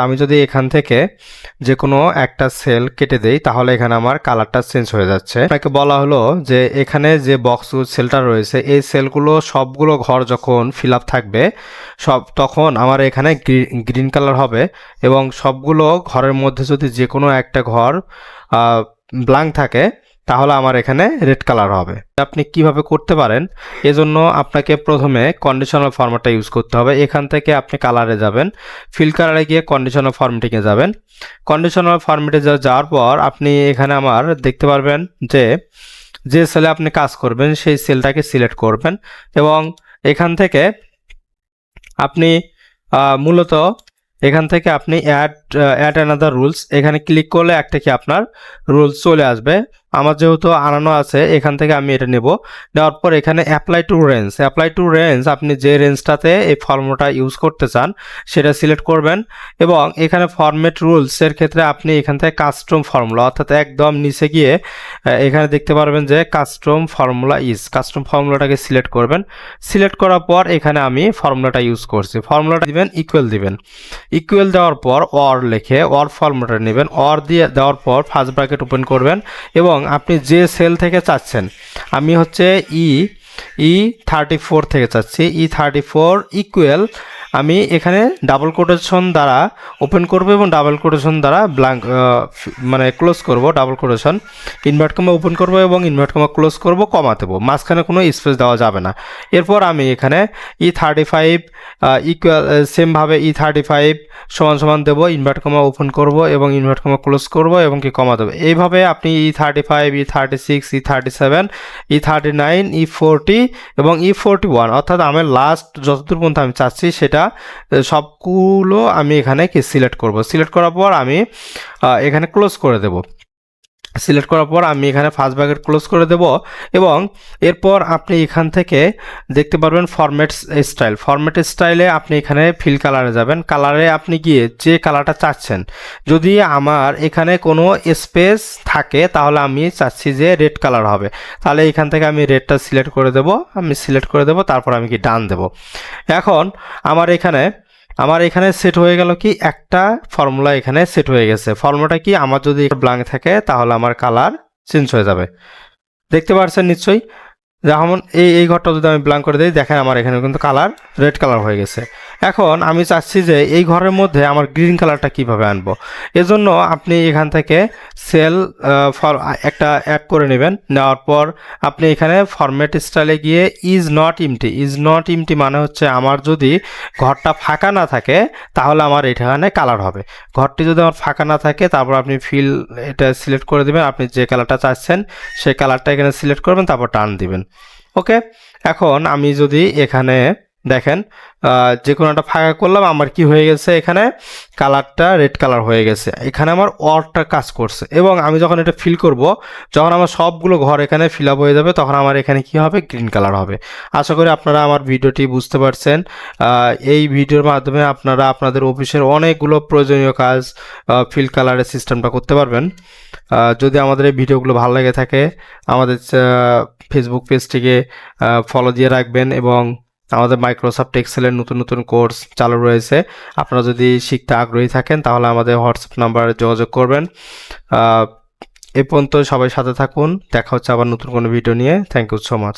আমি যদি এখান থেকে যে কোনো একটা সেল কেটে দেই তাহলে এখানে আমার কালারটা চেঞ্জ হয়ে যাচ্ছে। আপনাকে বলা হলো যে এখানে যে বক্স সেলটা রয়েছে এই সেলগুলো সবগুলো ঘর যখন ফিল আপ থাকবে তখন আমার এখানে গ্রিন কালার হবে, এবং সবগুলো ঘরের মধ্যে যদি যে কোনো একটা ঘর ব্ল্যাঙ্ক থাকে তাহলে আমার এখানে রেড কালার হবে। আপনি কিভাবে করতে পারেন, এজন্য আপনাকে প্রথমে কন্ডিশনাল ফরম্যাটটা ইউজ করতে হবে। এখান থেকে আপনি কালারে যাবেন, ফিল কালারে গিয়ে কন্ডিশনাল ফরম্যাটিংয়ে যাবেন। কন্ডিশনাল ফরম্যাটে যাওয়ার পর আপনি এখানে আমার দেখতে পারবেন যে সেলে আপনি কাজ করবেন সেই সেলটাকে সিলেক্ট করবেন, এবং এখান থেকে আপনি মূলত এখান থেকে আপনি অ্যাড অ্যানাদার রুলস এখানে ক্লিক করলে একটা কি আপনার রুলস চলে আসবে। আমার যেহেতু আনানো আছে এখান থেকে আমি এটা নেব। নেওয়ার পর এখানে অ্যাপ্লাই টু রেঞ্জ আপনি যে রেঞ্জটাতে এই ফর্মুলাটা ইউজ করতে চান সেটা সিলেক্ট করবেন, এবং এখানে ফরম্যাট রুলসের ক্ষেত্রে আপনি এখান থেকে কাস্টম ফর্মুলা অর্থাৎ একদম নিচে গিয়ে এখানে দেখতে পারবেন যে কাস্টম ফর্মুলাটাকে সিলেক্ট করবেন। সিলেক্ট করার পর এখানে আমি ফর্মুলাটা ইউজ করছি, ফর্মুলাটা দিবেন ইকুয়াল দেওয়ার পর অর লিখে অর ফর্মুলাটা নেবেন, অর দিয়ে দেওয়ার পর ফার্স্ট ব্র্যাকেট ওপেন করবেন, এবং আপনি যে সেল থেকে চাচ্ছেন, আমি হচ্ছে E34 থেকে চাচ্ছি, E34 ইকুয়াল আমি এখানে ডাবল কোটেশন দ্বারা ওপেন করব এবং ডাবল কোটেশন দ্বারা ব্ল্যাঙ্ক মানে ক্লোজ করব, double quotation invert comma open করব এবং ইনভার্ট কমা ক্লোজ করব, কমা দেবো, মাঝখানে কোনো স্পেস দেওয়া যাবে না। এরপর আমি এখানে E35 ইকুয়াল সেমভাবে E35 সমান দেবো, ইনভার্ট কমা ওপেন করব এবং ইনভার্ট কমা ক্লোজ করব এবং কি কমা দেবো। এইভাবে আপনি E35 E36 E37 E39 E40 এবং E41 অর্থাৎ আমার লাস্ট যতদূর পর্যন্ত আমি চাচ্ছি সেটা সবগুলো আমি এখানে কি সিলেক্ট করব। সিলেক্ট করার পর আমি এখানে ক্লোজ করে দেব। সিলেক্ট করার পর আমি এখানে ফার্স্ট ব্র্যাকেট ক্লোজ করে দেব, এবং এরপর আপনি এখান থেকে দেখতে পারবেন ফরম্যাট স্টাইলে আপনি এখানে ফিল কালারে যাবেন। কালারে আপনি গিয়ে যে কালারটা চাচ্ছেন, যদি আমার এখানে কোনো স্পেস থাকে তাহলে আমি চাচ্ছি যে রেড কালার হবে, তাহলে এখান থেকে আমি রেডটা সিলেক্ট করে দেব, তারপর আমি কি ডান দেব। এখন আমার এখানে সেট হয়ে গেল কি একটা ফর্মুলা এখানে সেট হয়ে গেছে। ফর্মুলাটা কি, আমার যদি ব্ল্যাঙ্ক থাকে তাহলে আমার কালার চেঞ্জ হয়ে যাবে, দেখতে পাচ্ছেন নিশ্চয়ই। যেমন এই ঘরটা যদি আমি ব্ল্যাঙ্ক করে দিই, দেখেন আমার এখানে কিন্তু কালার রেড কালার হয়ে গেছে। এখন আমি চাচ্ছি যে এই ঘরের মধ্যে আমার গ্রিন কালারটা কিভাবে আনবো, এজন্য আপনি এখান থেকে সেল একটা অ্যাড করে নেবেন। নেওয়ার পর আপনি এখানে ফরম্যাট স্টাইলে গিয়ে ইজ নট ইমটি মানে হচ্ছে আমার যদি ঘরটা ফাঁকা না থাকে তাহলে আমার এখানে কালার হবে। ঘরটি যদি আমার ফাঁকা না থাকে তারপর আপনি এটা সিলেক্ট করে দেবেন, আপনি যে কালারটা চাচ্ছেন সেই কালারটা এখানে সিলেক্ট করবেন, তারপর টান দিবেন। ওকে, এখন আমি যদি এখানে দেখেন যে কোনো একটা ফাঁকা করলাম, আমার কি হয়ে গেছে, এখানে কালারটা রেড কালার হয়ে গেছে, এখানে আমার অরটা কাজ করছে। এবং আমি যখন এটা ফিল করব, যখন আমার সবগুলো ঘর এখানে ফিল আপ হয়ে যাবে তখন আমার এখানে কি হবে, গ্রিন কালার হবে। আশা করি আপনারা আমার ভিডিওটি বুঝতে পারছেন। এই ভিডিওর মাধ্যমে আপনারা আপনাদের অফিসের অনেকগুলো প্রয়োজনীয় কাজ ফিল কালারের সিস্টেমটা করতে পারবেন। যদি আমাদের এই ভিডিওগুলো ভালো লেগে থাকে আমাদের ফেসবুক পেজটিকে ফলো দিয়ে রাখবেন, এবং আমাদের মাইক্রোসফট এক্সেলের নতুন কোর্স চালু রয়েছে। আপনারা যদি শিখতে আগ্রহী থাকেন তাহলে আমাদের হোয়াটসঅ্যাপ নাম্বারে যোগাযোগ করবেন। এ পর্যন্ত সবাই সাথে থাকুন, দেখা হচ্ছে আবার নতুন কোনো ভিডিও নিয়ে। Thank you so much.